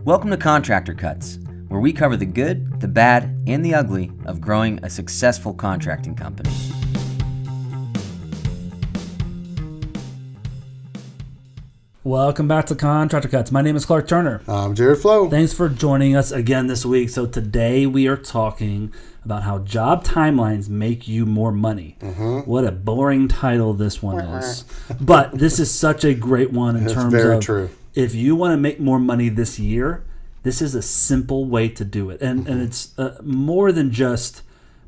Welcome to Contractor Cuts, where we cover the good, the bad, and the ugly of growing a successful contracting company. Welcome back to Contractor Cuts. My name is Clark Turner. I'm Jared Flo. Thanks for joining us again this week. So today we are talking about how job timelines make you more money. What a boring title this one is. But this is such a great one in terms of true. If you want to make more money this year, this is a simple way to do it. And it's more than just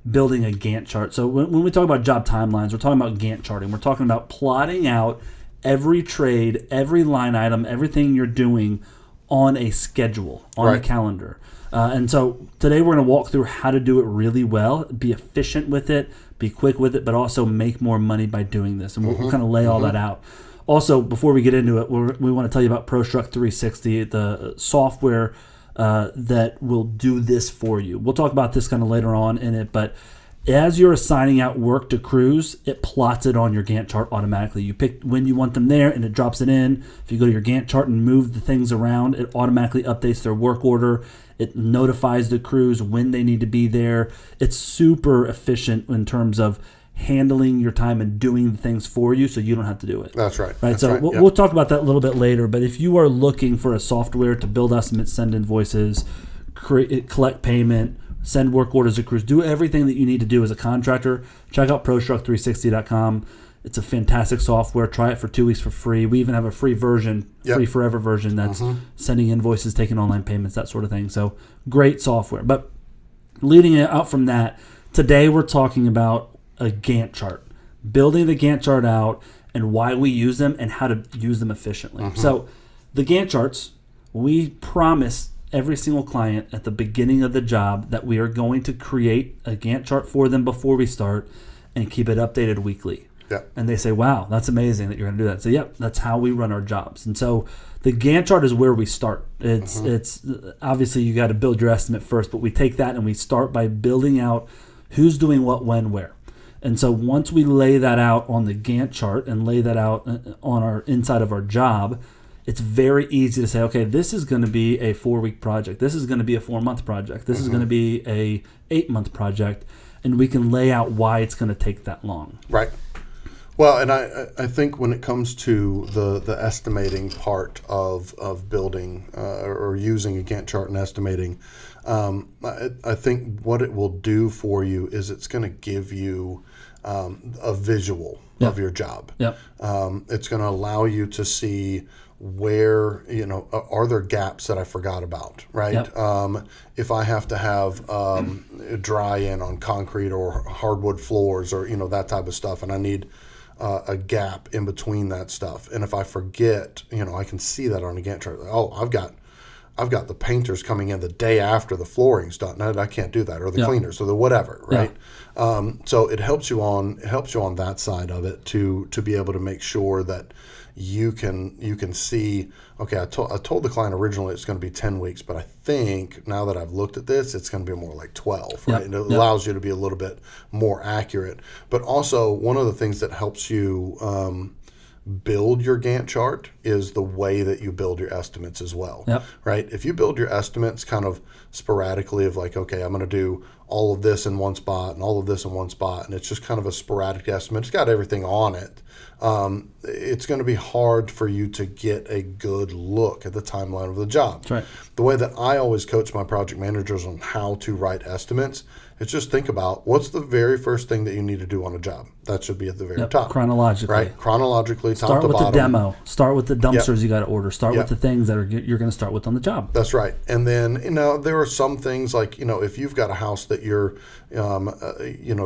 building a Gantt chart. So when we talk about job timelines, we're talking about Gantt charting. We're talking about plotting out every trade, every line item, everything you're doing on a schedule, on a calendar. And so today we're going to walk through how to do it really well, be efficient with it, be quick with it, but also make more money by doing this. And we'll kind of lay all that out. Also, before we get into it, we want to tell you about ProStruct 360, the software that will do this for you. We'll talk about this kind of later on in it, but as you're assigning out work to crews, it plots it on your Gantt chart automatically. You pick when you want them there, and it drops it in. If you go to your Gantt chart and move the things around, it automatically updates their work order. It notifies the crews when they need to be there. It's super efficient in terms of handling your time and doing the things for you so you don't have to do it. That's right. Right. So we'll talk about that a little bit later. But if you are looking for a software to build estimates, send invoices, collect payment, send work orders to crews, do everything that you need to do as a contractor, check out ProStruct360.com. It's a fantastic software. Try it for 2 weeks for free. We even have a free version, free forever version that's sending invoices, taking online payments, that sort of thing. So great software. But leading it out from that, today we're talking about a Gantt chart, building the Gantt chart out and why we use them and how to use them efficiently. So the Gantt charts, we promise every single client at the beginning of the job that we are going to create a Gantt chart for them before we start and keep it updated weekly. And they say, wow, that's amazing that you're going to do that. So, that's how we run our jobs. And so the Gantt chart is where we start. It's obviously you got to build your estimate first, but we take that and we start by building out who's doing what, when, where. And so once we lay that out on the Gantt chart and lay that out on our inside of our job, it's very easy to say, okay, this is going to be a 4-week project. This is going to be a 4-month project. This is going to be a 8-month project. And we can lay out why it's going to take that long. Right. Well, and I think when it comes to the estimating part of building or using a Gantt chart and estimating, I think what it will do for you is it's going to give you a visual of your job. It's going to allow you to see where, are there gaps that I forgot about, right? If I have to have dry in on concrete or hardwood floors or, that type of stuff, and I need a gap in between that stuff. And if I forget, I can see that on a Gantt chart. Oh, I've got the painters coming in the day after the flooring's done. No, I can't do that, or the cleaners, or the whatever, right? So it helps you on that side of it to be able to make sure that you can see. Okay, I told the client originally it's going to be 10 weeks, but I think now that I've looked at this, it's going to be more like 12, right? And it allows you to be a little bit more accurate. But also, one of the things that helps you build your Gantt chart is the way that you build your estimates as well, right? If you build your estimates kind of sporadically of like, okay, I'm going to do all of this in one spot and all of this in one spot, and it's just kind of a sporadic estimate. It's got everything on it. It's going to be hard for you to get a good look at the timeline of the job. That's right. The way that I always coach my project managers on how to write estimates is just think about what's the very first thing that you need to do on a job. That should be at the very top. Chronologically. Right? Chronologically, top to bottom. Start with the demo. Start with the dumpsters you got to order. Start with the things that you're going to start with on the job. That's right. And then, there are some things like, if you've got a house that you're,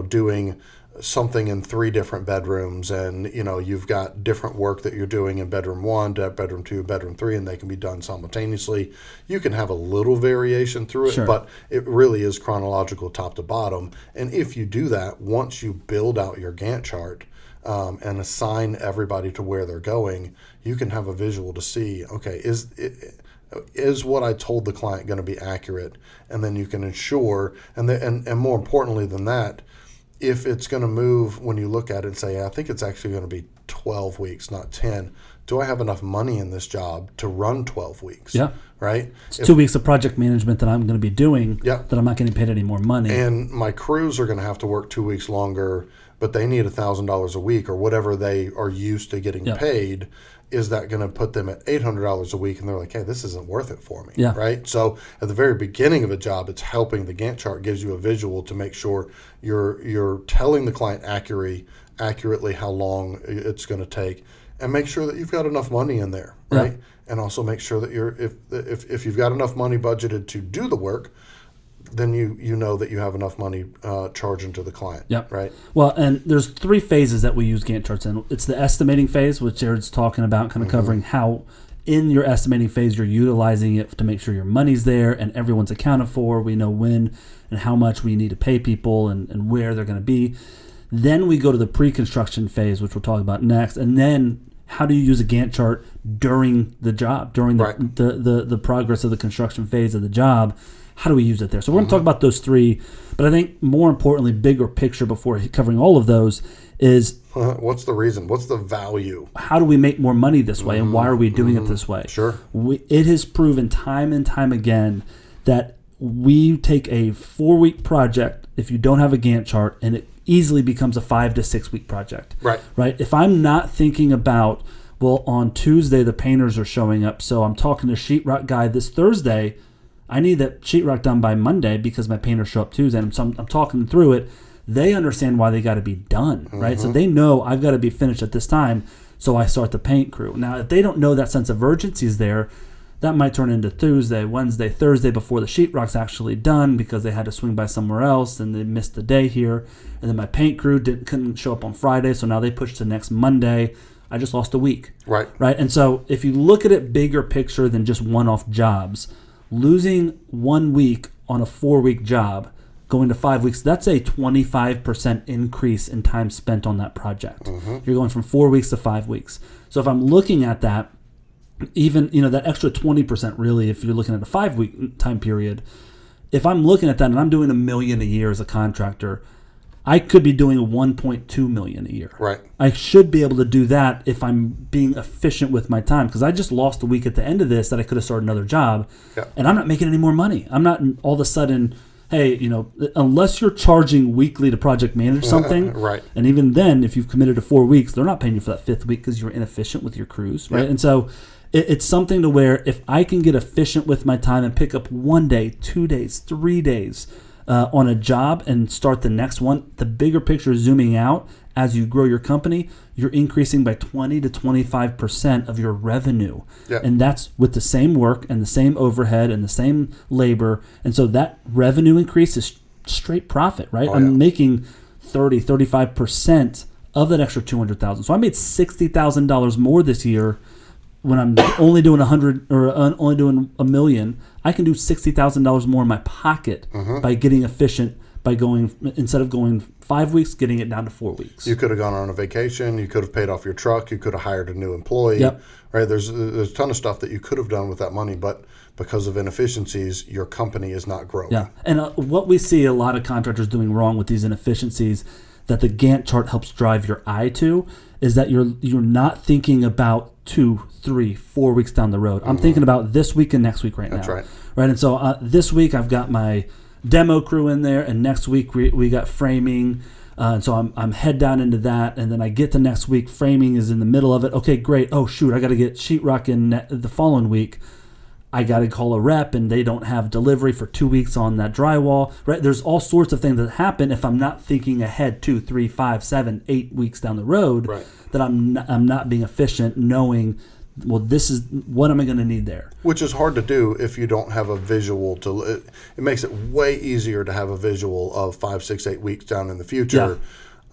doing something in 3 different bedrooms, and you've got different work that you're doing in bedroom 1, bedroom 2, bedroom 3, and they can be done simultaneously. You can have a little variation through it, but it really is chronological top to bottom. And if you do that, once you build out your Gantt chart and assign everybody to where they're going, you can have a visual to see, okay, is what I told the client going to be accurate? And then you can ensure, and more importantly than that, if it's going to move when you look at it and say, I think it's actually going to be 12 weeks, not 10, do I have enough money in this job to run 12 weeks? Yeah. Right? It's 2 weeks of project management that I'm going to be doing that I'm not getting paid any more money. And my crews are going to have to work 2 weeks longer, but they need $1,000 a week or whatever they are used to getting paid. Is that going to put them at $800 a week? And they're like, hey, this isn't worth it for me. Yeah. Right? So at the very beginning of a job, it's helping. The Gantt chart gives you a visual to make sure you're telling the client accurately how long it's going to take, and make sure that you've got enough money in there, right? And also make sure that if you've got enough money budgeted to do the work, then you know that you have enough money charging to the client, right? Well, and there's 3 phases that we use Gantt charts in. It's the estimating phase, which Jared's talking about, kind of covering how in your estimating phase you're utilizing it to make sure your money's there and everyone's accounted for. We know when and how much we need to pay people and where they're going to be. Then we go to the pre-construction phase, which we'll talk about next, and then how do you use a Gantt chart during the job, during the progress of the construction phase of the job? How do we use it there? So we're going to talk about those 3, but I think more importantly, bigger picture before covering all of those is what's the reason? What's the value? How do we make more money this way, and why are we doing it this way? Sure. It has proven time and time again that we take a 4-week project, if you don't have a Gantt chart, and it easily becomes a 5 to 6 week project. Right. If I'm not thinking about, well, on Tuesday the painters are showing up, so I'm talking to sheetrock guy this Thursday. I need that sheetrock done by Monday because my painters show up Tuesday. And so I'm talking through it. They understand why they got to be done, right? So they know I've got to be finished at this time. So I start the paint crew. Now, if they don't know that sense of urgency is there, that might turn into Tuesday, Wednesday, Thursday before the sheetrock's actually done because they had to swing by somewhere else and they missed the day here. And then my paint crew couldn't show up on Friday, so now they pushed to next Monday. I just lost a week. Right. And so if you look at it bigger picture than just one-off jobs, losing 1 week on a 4-week job, going to 5 weeks, that's a 25% increase in time spent on that project. You're going from 4 weeks to 5 weeks. So if I'm looking at that, even that extra 20% really, if you're looking at a 5-week time period, if I'm looking at that and I'm doing $1 million a year as a contractor, I could be doing $1.2 million a year. Right. I should be able to do that if I'm being efficient with my time, because I just lost a week at the end of this that I could have started another job, and I'm not making any more money. I'm not all of a sudden, hey, unless you're charging weekly to project manage something, right. And even then, if you've committed to 4 weeks, they're not paying you for that 5th week because you're inefficient with your crews, right? And so it's something to where if I can get efficient with my time and pick up 1 day, 2 days, 3 days on a job and start the next one, the bigger picture zooming out as you grow your company, you're increasing by 20 to 25% of your revenue. And that's with the same work and the same overhead and the same labor. And so that revenue increase is straight profit, right? I'm making 30, 35% of that extra $200,000. So I made $60,000 more this year. When I'm only doing 100 or only doing $1 million, I can do $60,000 more in my pocket by getting efficient, by going, instead of going 5 weeks, getting it down to 4 weeks. You could have gone on a vacation. You could have paid off your truck. You could have hired a new employee. Right? There's a ton of stuff that you could have done with that money, but because of inefficiencies, your company is not growing. And what we see a lot of contractors doing wrong with these inefficiencies that the Gantt chart helps drive your eye to is that you're not thinking about 2, 3, 4 weeks down the road. I'm thinking about this week and next week now. That's right. Right, and so this week I've got my demo crew in there, and next week we got framing, and so I'm head down into that, and then I get to next week, framing is in the middle of it. Okay, great. Oh shoot, I got to get sheetrock in the following week. I got to call a rep, and they don't have delivery for 2 weeks on that drywall. Right? There's all sorts of things that happen if I'm not thinking ahead 2, 3, 5, 7, 8 weeks down the road. Right. That I'm not being efficient, knowing, well, this is what am I going to need there. Which is hard to do if you don't have a visual to. It makes it way easier to have a visual of 5, 6, 8 weeks down in the future.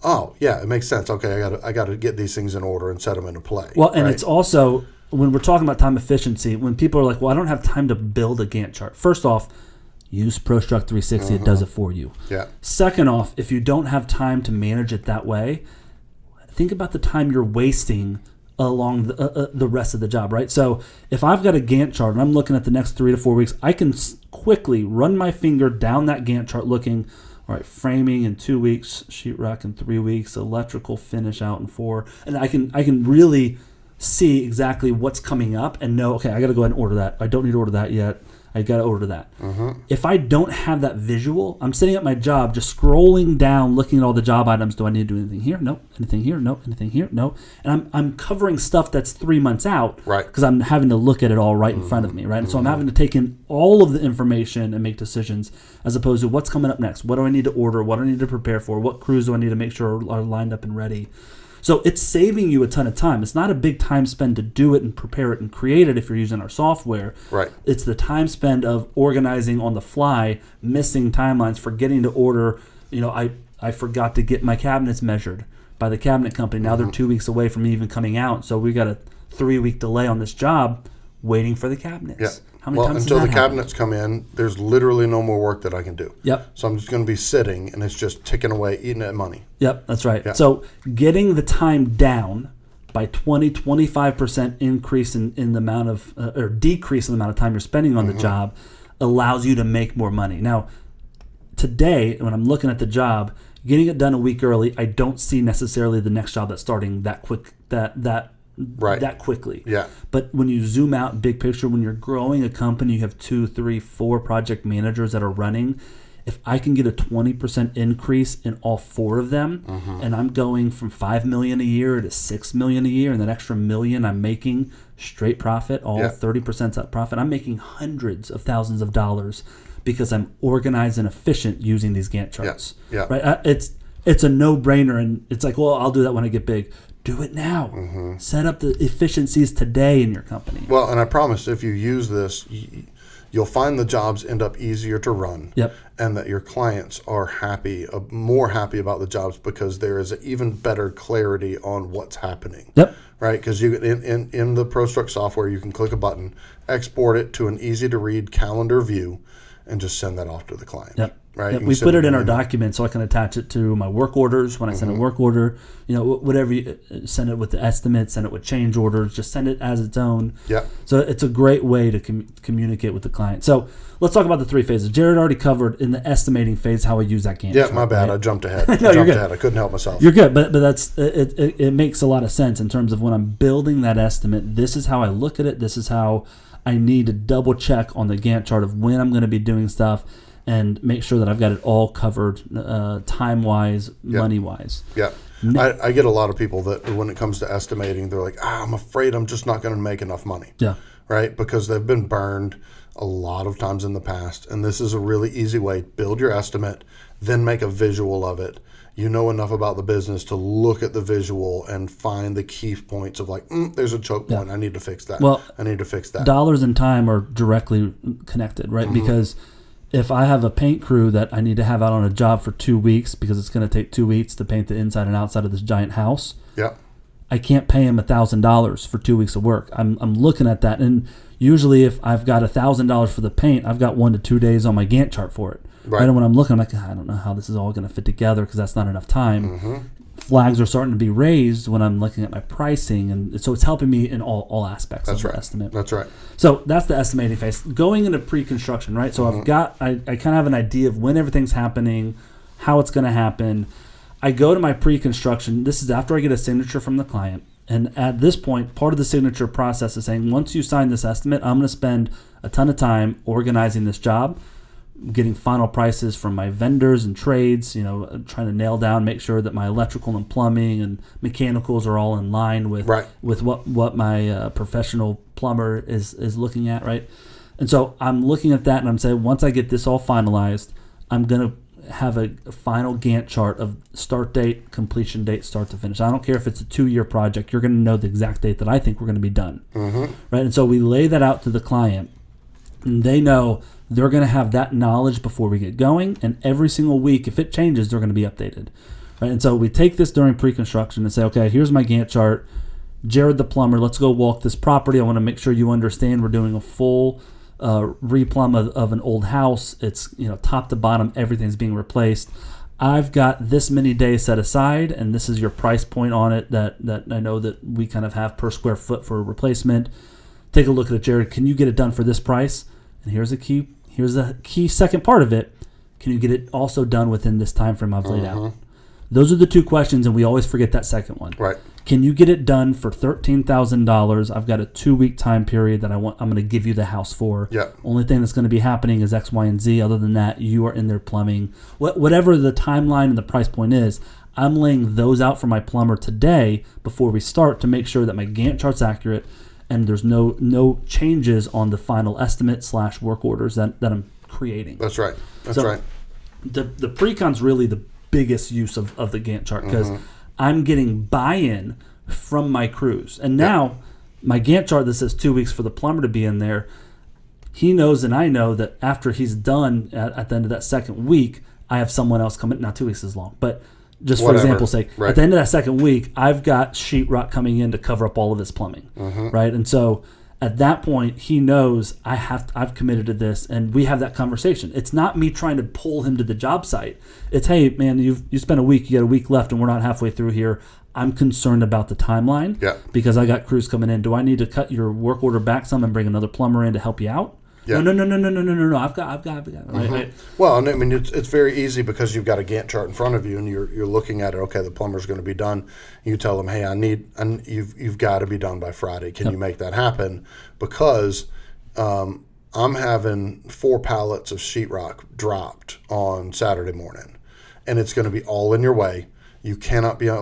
Oh yeah, it makes sense. Okay, I got to get these things in order and set them into play. Well, and it's also, when we're talking about time efficiency, when people are like, well, I don't have time to build a Gantt chart. First off, use ProStruct 360. It does it for you. Second off, if you don't have time to manage it that way, think about the time you're wasting along the rest of the job, right? So if I've got a Gantt chart and I'm looking at the next 3 to 4 weeks, I can quickly run my finger down that Gantt chart looking, all right, framing in 2 weeks, sheetrock in 3 weeks, electrical finish out in 4. And I can really see exactly what's coming up and know, okay, I got to go ahead and order that. I don't need to order that yet. I got to order that. If I don't have that visual, I'm sitting at my job just scrolling down, looking at all the job items. Do I need to do anything here? No. Anything here? No. Anything here? No. And I'm covering stuff that's 3 months out, right? Because I'm having to look at it all right in front of me, right? And so I'm having to take in all of the information and make decisions, as opposed to what's coming up next. What do I need to order? What do I need to prepare for? What crews do I need to make sure are lined up and ready? So it's saving you a ton of time. It's not a big time spend to do it and prepare it and create it if you're using our software. Right. It's the time spent of organizing on the fly, missing timelines, forgetting to order. I forgot to get my cabinets measured by the cabinet company. Now they're 2 weeks away from even coming out. So we got a 3-week delay on this job waiting for the cabinets. Yeah. How many times until has the that cabinets come in, there's literally no more work that I can do. Yep. So I'm just going to be sitting, and it's just ticking away, eating at money. Yep, that's right. Yeah. So getting the time down by 25% increase in the amount of, or decrease in the amount of time you're spending on the job allows you to make more money. Now, today, when I'm looking at the job, getting it done a week early, I don't see necessarily the next job that's starting that quick, that quickly. Yeah. But when you zoom out big picture, when you're growing a company, you have 2, 3, 4 project managers that are running. If I can get a 20% increase in all 4 of them, and I'm going from $5 million a year to $6 million a year, and that extra $1 million I'm making straight profit, all 30% up profit, I'm making hundreds of thousands of dollars because I'm organized and efficient using these Gantt charts. Yeah. Right? It's a no-brainer, and it's like, well, I'll do that when I get big. Do it now. Set up the efficiencies today in your company. Well, and I promise, if you use this, you'll find the jobs end up easier to run. Yep. And that your clients are happy, more happy about the jobs because there is even better clarity on what's happening. Yep. Right? Because you in the ProStruct software, you can click a button, export it to an easy-to-read calendar view, and just send that off to the client. Yep. Right? Yep. We put it in our document so I can attach it to my work orders. When I send a work order, whatever you send it with the estimate, send it with change orders, just send it as its own. Yeah. So it's a great way to communicate with the client. So let's talk about the 3 phases. Jared already covered in the estimating phase how I use that Gantt chart. Yeah, my bad. Right? I jumped ahead. No, you're good. I couldn't help myself. You're good, but that's it makes a lot of sense in terms of when I'm building that estimate. This is how I look at it. This is how I need to double check on the Gantt chart of when I'm going to be doing stuff, and make sure that I've got it all covered time-wise, money-wise. Yeah. I get a lot of people that when it comes to estimating, they're like, I'm afraid I'm just not going to make enough money. Yeah. Right? Because they've been burned a lot of times in the past. And this is a really easy way. Build your estimate, then make a visual of it. You know enough about the business to look at the visual and find the key points of like, there's a choke point. I need to fix that. Well, I need to fix that. Dollars and time are directly connected, right? Because if I have a paint crew that I need to have out on a job for 2 weeks because it's going to take 2 weeks to paint the inside and outside of this giant house, I can't pay him $1,000 for 2 weeks of work. I'm looking at that, and usually if I've got $1,000 for the paint, I've got 1 to 2 days on my Gantt chart for it. Right. And when I'm looking, I'm like, I don't know how this is all going to fit together because that's not enough time. Flags are starting to be raised when I'm looking at my pricing, and so it's helping me in all aspects of the estimate. That's right. So that's the estimating phase. Going into pre-construction, right? So I kind of have an idea of when everything's happening, how it's going to happen. I go to my pre-construction. This is after I get a signature from the client, and at this point, part of the signature process is saying, once you sign this estimate, I'm going to spend a ton of time organizing this job, getting final prices from my vendors and trades, trying to nail down, make sure that my electrical and plumbing and mechanicals are all in line with what my professional plumber is looking at, right? And so I'm looking at that and I'm saying, once I get this all finalized, I'm going to have a final Gantt chart of start date, completion date, start to finish. I don't care if it's a 2-year project. You're going to know the exact date that I think we're going to be done, right? And so we lay that out to the client, and they know they're going to have that knowledge before we get going, and every single week, if it changes, they're going to be updated. Right? And so we take this during pre-construction and say, okay, here's my Gantt chart. Jared the plumber, let's go walk this property. I want to make sure you understand we're doing a full replumb of an old house. It's top to bottom, everything's being replaced. I've got this many days set aside, and this is your price point on it that I know that we kind of have per square foot for a replacement. Take a look at it, Jared. Can you get it done for this price? And here's the key second part of it. Can you get it also done within this time frame I've laid out? Those are the two questions, and we always forget that second one. Right. Can you get it done for $13,000? I've got a 2-week time period that I'm going to give you the house for. Yeah. Only thing that's going to be happening is X, Y, and Z. Other than that, you are in there plumbing. Whatever the timeline and the price point is, I'm laying those out for my plumber today before we start to make sure that my Gantt chart's accurate and there's no changes on the final estimate / work orders that I'm creating. That's right. The pre-con's really the biggest use of the Gantt chart because I'm getting buy-in from my crews. And now my Gantt chart that says 2 weeks for the plumber to be in there, he knows and I know that after he's done at the end of that second week, I have someone else come in. Now 2 weeks is long, but just for example's sake, at the end of that second week, I've got sheetrock coming in to cover up all of his plumbing, right? And so at that point, he knows I've committed to this, and we have that conversation. It's not me trying to pull him to the job site. It's, hey, man, you spent a week, you got a week left, and we're not halfway through here. I'm concerned about the timeline because I got crews coming in. Do I need to cut your work order back some and bring another plumber in to help you out? Yeah. No. I've got. Right. Well, I mean, it's very easy because you've got a Gantt chart in front of you and you're looking at it. Okay, the plumber's going to be done. You tell them, hey, you've got to be done by Friday. Can you make that happen? Because I'm having 4 pallets of sheetrock dropped on Saturday morning, and it's going to be all in your way. You cannot be you're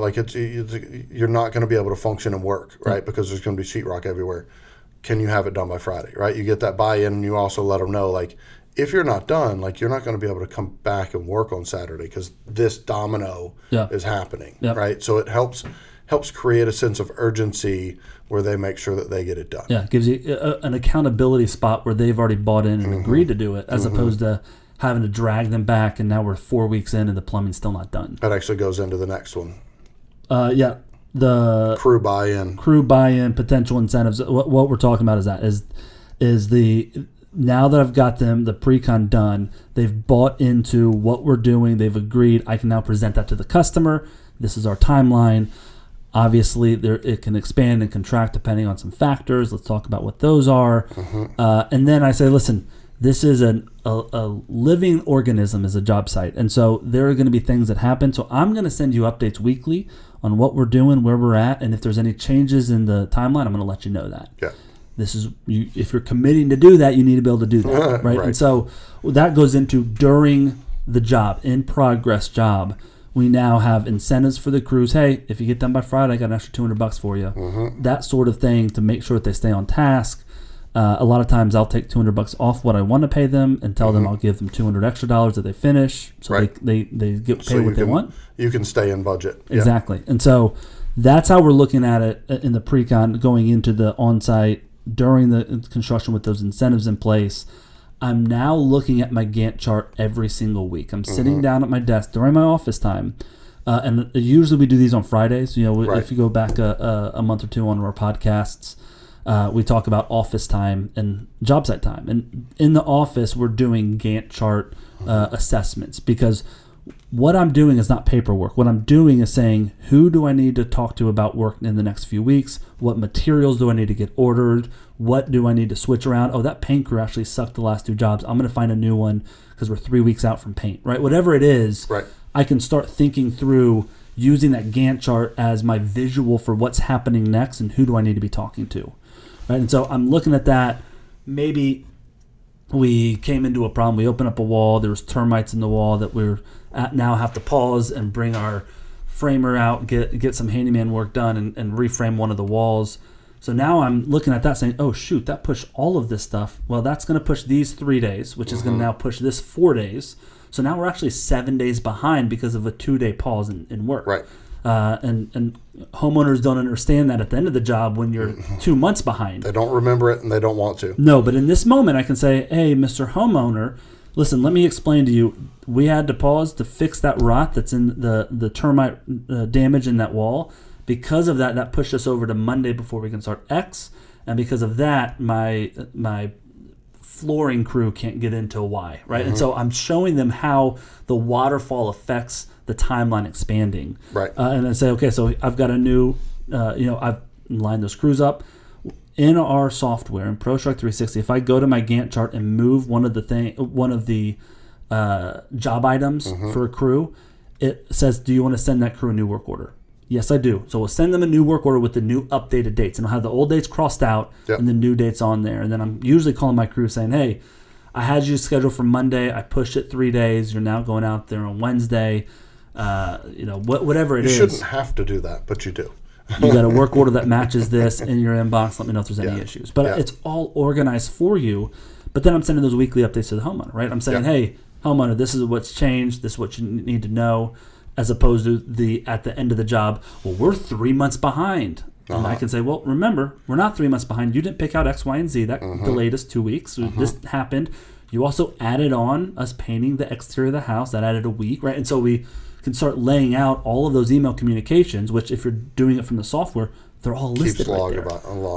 not going to be able to function and work, right? Because there's going to be sheetrock everywhere. Can you have it done by Friday, right? You get that buy-in, and you also let them know, like, if you're not done, like, you're not going to be able to come back and work on Saturday because this domino is happening, right? So it helps create a sense of urgency where they make sure that they get it done. Yeah, it gives you an accountability spot where they've already bought in and agreed to do it, as opposed to having to drag them back, and now we're 4 weeks in and the plumbing's still not done. That actually goes into the next one. The crew buy-in, potential incentives. What we're talking about is the now that I've got them the pre-con done, they've bought into what we're doing, they've agreed. I can now present that to the customer. This is our timeline. Obviously, it can expand and contract depending on some factors. Let's talk about what those are. And then I say, listen, this is a living organism as a job site. And so there are going to be things that happen. So I'm going to send you updates weekly on what we're doing, where we're at, and if there's any changes in the timeline, I'm going to let you know that. Yeah. This is if you're committing to do that, you need to be able to do that, right? And so that goes into during the job, in progress job. We now have incentives for the crews. Hey, if you get done by Friday, I got an extra $200 for you. That sort of thing to make sure that they stay on task. A lot of times I'll take $200 off what I want to pay them and tell them I'll give them $200 extra that they finish, so they get paid what they want. You can stay in budget. Exactly. And so that's how we're looking at it in the pre-con, going into the on-site during the construction with those incentives in place. I'm now looking at my Gantt chart every single week. I'm sitting down at my desk during my office time. And usually we do these on Fridays. If you go back a month or two on our podcasts, we talk about office time and job site time. And in the office, we're doing Gantt chart assessments because what I'm doing is not paperwork. What I'm doing is saying, who do I need to talk to about work in the next few weeks? What materials do I need to get ordered? What do I need to switch around? Oh, that paint crew actually sucked the last 2 jobs. I'm going to find a new one because we're 3 weeks out from paint, right? Whatever it is, I can start thinking through using that Gantt chart as my visual for what's happening next and who do I need to be talking to. Right, and so I'm looking at that. Maybe we came into a problem. We opened up a wall. There was termites in the wall that we're at now have to pause and bring our framer out, get some handyman work done, and reframe one of the walls. So now I'm looking at that saying, oh, shoot, that pushed all of this stuff. Well, that's going to push these 3 days, which is going to now push this 4 days. So now we're actually 7 days behind because of a 2-day pause in work. Right. And homeowners don't understand that at the end of the job when you're 2 months behind. They don't remember it and they don't want to. No, but in this moment I can say, hey, Mr. Homeowner, listen, let me explain to you. We had to pause to fix that rot that's in the termite damage in that wall. Because of that pushed us over to Monday before we can start X. And because of that, my flooring crew can't get into Y, right? And so I'm showing them how the waterfall affects the timeline expanding. Right. And I say, okay, so I've got a new, I've lined those crews up. In our software, in ProStrike 360, if I go to my Gantt chart and move one of the job items for a crew, it says, do you want to send that crew a new work order? Yes, I do. So we'll send them a new work order with the new updated dates. And I'll have the old dates crossed out and the new dates on there. And then I'm usually calling my crew saying, hey, I had you scheduled for Monday. I pushed it 3 days. You're now going out there on Wednesday. Whatever it is. You shouldn't have to do that, but you do. You got a work order that matches this in your inbox. Let me know if there's any issues. But it's all organized for you. But then I'm sending those weekly updates to the homeowner, right? I'm saying, hey, homeowner, this is what's changed. This is what you need to know. As opposed to at the end of the job, well, we're 3 months behind. And I can say, well, remember, we're not 3 months behind. You didn't pick out X, Y, and Z. That delayed us 2 weeks. So this happened. You also added on us painting the exterior of the house. That added a week, right? And so we can start laying out all of those email communications, which if you're doing it from the software, they're all listed right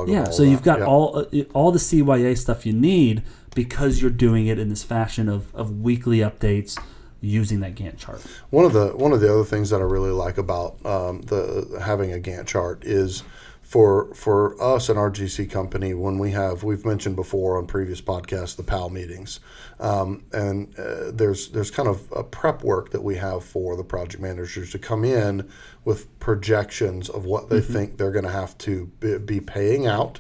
there. So you've got all the CYA stuff you need because you're doing it in this fashion of weekly updates using that Gantt chart. One of the other things that I really like about having a Gantt chart is for us and our GC company, when we've mentioned before on previous podcasts the PAL meetings, and there's kind of a prep work that we have for the project managers to come in with projections of what they think they're going to have to be paying out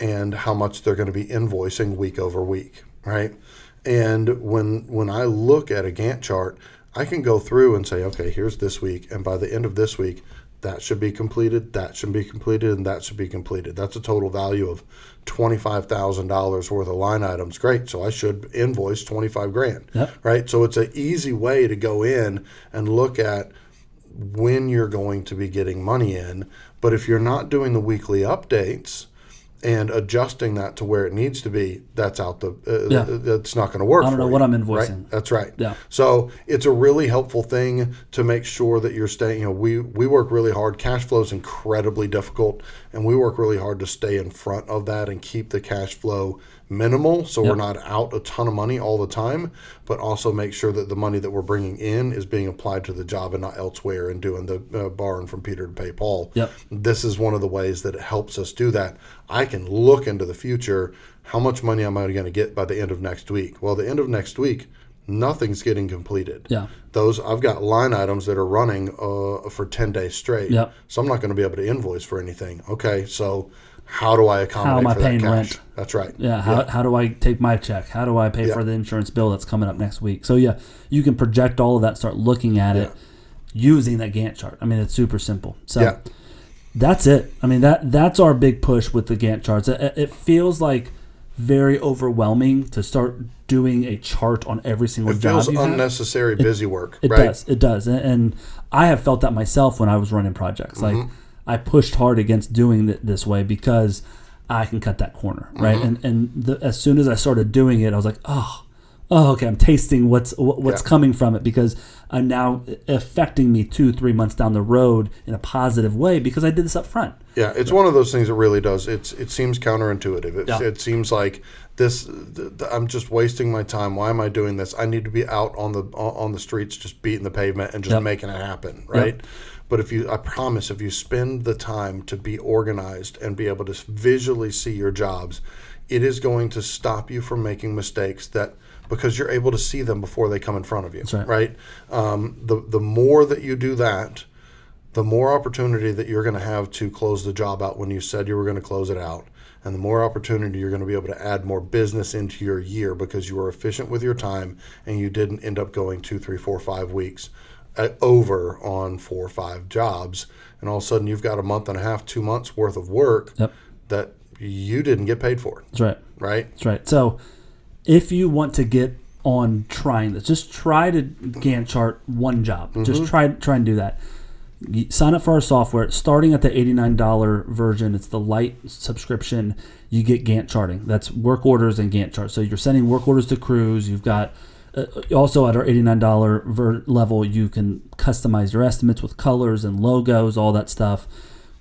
and how much they're going to be invoicing week over week, right? And when I look at a Gantt chart, I can go through and say, okay, here's this week, and by the end of this week, that should be completed, that should be completed, and that should be completed. That's a total value of $25,000 worth of line items. Great, so I should invoice $25,000, right? So it's an easy way to go in and look at when you're going to be getting money in. But if you're not doing the weekly updates and adjusting that to where it needs to be, that's out that's not going to work. I don't know what I'm invoicing. Right? That's right. Yeah. So it's a really helpful thing to make sure that you're staying. We work really hard. Cash flow is incredibly difficult, and we work really hard to stay in front of that and keep the cash flow minimal, so we're not out a ton of money all the time, but also make sure that the money that we're bringing in is being applied to the job and not elsewhere and doing the borrowing from Peter to pay Paul. This is one of the ways that it helps us do that. I can look into the future. How much money am I going to get by the end of next week? Well, the end of next week, nothing's getting completed. Those I've got line items that are running for 10 days straight. So I'm not going to be able to invoice for anything. Okay, so how do I accommodate for that cash? How am I paying rent? That's right. How do I take my check? How do I pay for the insurance bill that's coming up next week? So you can project all of that, start looking at it using that Gantt chart. I mean, it's super simple. So that's it. I mean, that's our big push with the Gantt charts. It feels like very overwhelming to start doing a chart on every single job. It feels unnecessary busy work. It does. And I have felt that myself when I was running projects. Like I pushed hard against doing it this way because I can cut that corner, right? And as soon as I started doing it, I was like, oh, okay, I'm tasting what's coming from it, because I'm now affecting me 2-3 months down the road in a positive way because I did this up front. Yeah, it's one of those things that really does. It seems counterintuitive. It seems like this. I'm just wasting my time. Why am I doing this? I need to be out on the streets, just beating the pavement and just making it happen, right? But I promise, if you spend the time to be organized and be able to visually see your jobs, it is going to stop you from making mistakes because you're able to see them before they come in front of you. That's right? The more that you do that, the more opportunity that you're going to have to close the job out when you said you were going to close it out. And the more opportunity you're going to be able to add more business into your year because you were efficient with your time and you didn't end up going 2, 3, 4, 5 weeks over on 4 or 5 jobs. And all of a sudden you've got a month and a half, 2 months worth of work that you didn't get paid for. That's right. Right? That's right. So if you want to get on trying this, just try to Gantt chart one job. Just try and do that. Sign up for our software. Starting at the $89 version, it's the light subscription. You get Gantt charting. That's work orders and Gantt charts. So you're sending work orders to crews. You've got also at our $89 level, you can customize your estimates with colors and logos, all that stuff.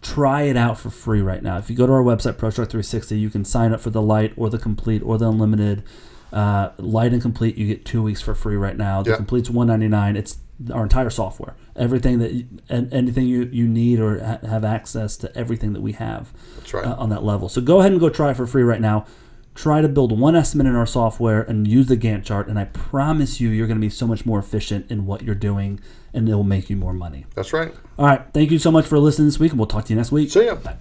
Try it out for free right now. If you go to our website, ProStruct360, you can sign up for the light or the complete or the unlimited. Light and complete, you get 2 weeks for free right now. The complete's $199. It's our entire software, everything anything you need or have access to everything that we have. That's right. On that level. So go ahead and go try it for free right now. Try to build one estimate in our software and use the Gantt chart, and I promise you're going to be so much more efficient in what you're doing, and it will make you more money. That's right. All right. Thank you so much for listening this week, and we'll talk to you next week. See ya. Bye.